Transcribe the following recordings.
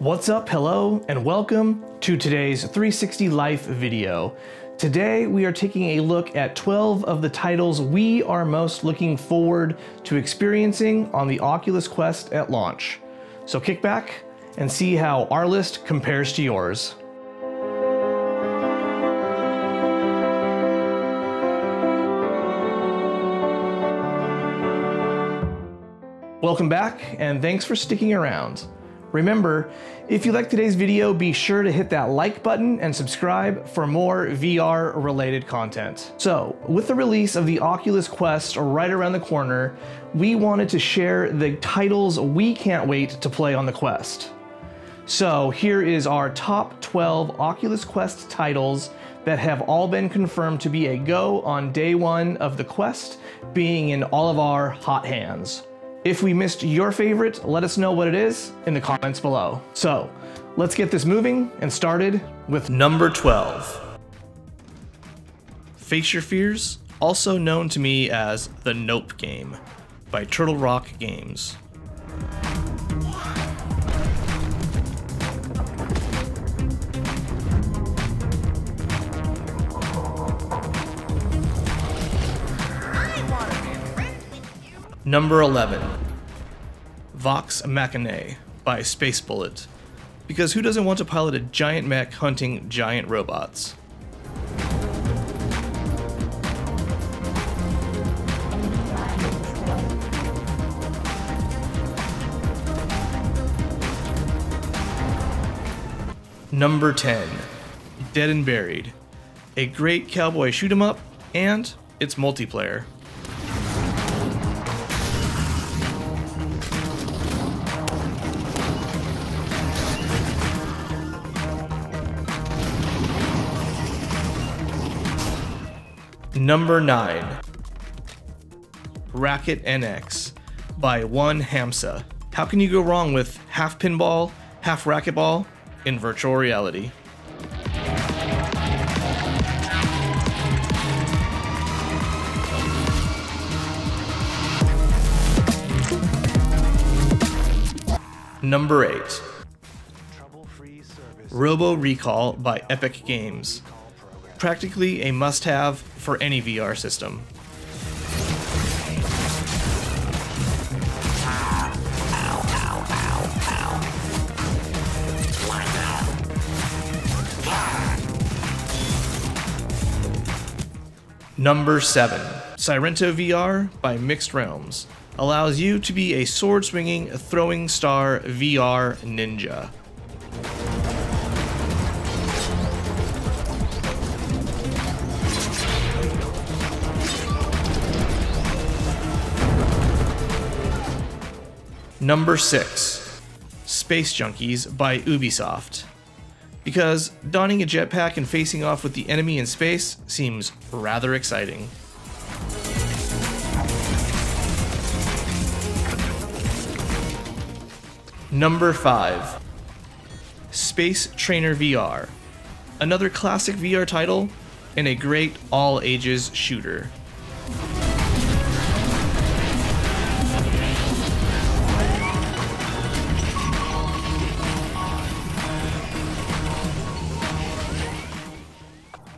What's up, hello, and welcome to today's 360 Life video. Today we are taking a look at 12 of the titles we are most looking forward to experiencing on the Oculus Quest at launch. So kick back and see how our list compares to yours. Welcome back, and thanks for sticking around. Remember, if you like today's video, be sure to hit that like button and subscribe for more VR related content. So, with the release of the Oculus Quest right around the corner, we wanted to share the titles we can't wait to play on the Quest. So here is our top 12 Oculus Quest titles that have all been confirmed to be a go on day one of the Quest being in all of our hot hands. If we missed your favorite, let us know what it is in the comments below. So, let's get this moving and started with number 12. Face Your Fears, also known to me as the Nope game, by Turtle Rock Games. Number 11. Vox Machinae by Space Bullet, because who doesn't want to pilot a giant mech hunting giant robots? Number 10. Dead and Buried, a great cowboy shoot 'em up, and it's multiplayer. Number 9. Racket NX by One Hamsa. How can you go wrong with half pinball, half racquetball in virtual reality? Number 8. Robo Recall by Epic Games. Practically a must-have for any VR system. Number 7. Sairento VR by Mixed Realms. Allows you to be a sword-swinging, throwing star VR ninja. Number 6. Space Junkies by Ubisoft, because donning a jetpack and facing off with the enemy in space seems rather exciting. Number 5. Space Trainer VR, another classic VR title and a great all-ages shooter.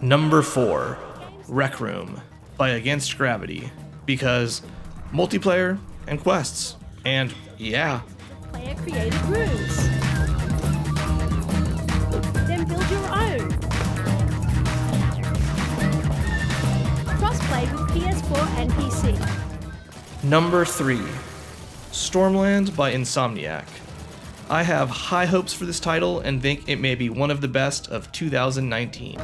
Number 4. Rec Room by Against Gravity, because multiplayer and quests, and yeah. Player created rooms. Then build your own. Crossplay with PS4 and PC. Number 3. Stormland by Insomniac. I have high hopes for this title and think it may be one of the best of 2019.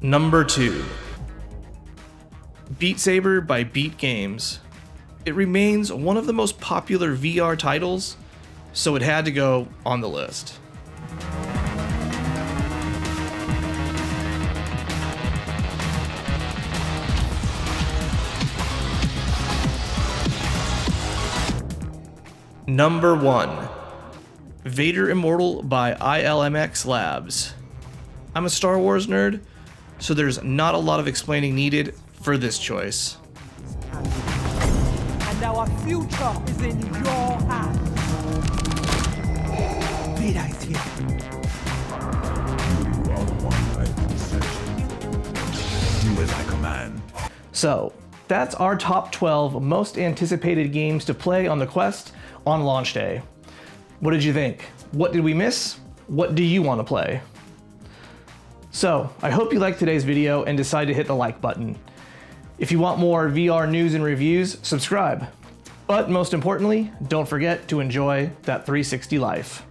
Number 2. Beat Saber by Beat Games. It remains one of the most popular VR titles, so it had to go on the list. Number 1. Vader Immortal by ILMX Labs. I'm a Star Wars nerd, so there's not a lot of explaining needed for this choice. And our future is in your hands. Vader is here. You are the one I've been searching. Do as I command. So, that's our top 12 most anticipated games to play on the Quest on launch day. What did you think? What did we miss? What do you want to play? So, I hope you liked today's video and decide to hit the like button. If you want more VR news and reviews, subscribe. But most importantly, don't forget to enjoy that 360 life.